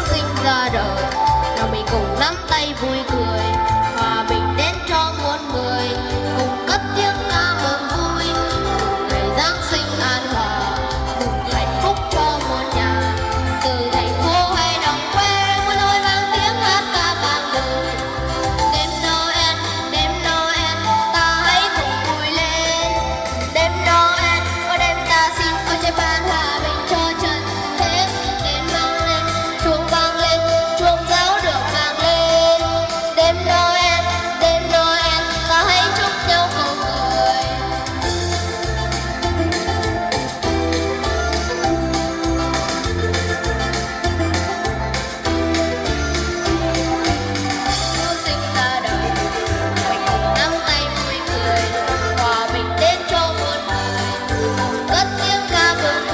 Sinh ra đời nào mình cùng nắm tay vui cười, hòa bình đến cho muôn người cùng cất tiếng ca mừng vui. Ngày Giáng sinh an hòa, mừng hạnh phúc cho muôn nhà, từ thành phố hay đồng quê muốn ôi vang tiếng hát ca vang đời. Đêm Noel, ta hãy cùng vui lên. Đêm Noel, đêm ta xin ơn Chúa ban hòa bình cho trần thế. Đêm vang lên, chuông giáo được vang lên. Đêm Noel, ta hãy chúc nhau cùng cười. Chúa sinh ra đời, mình cùng nắm tay vui cười, hòa bình đến cho muôn người, cùng cất tiếng ca mừng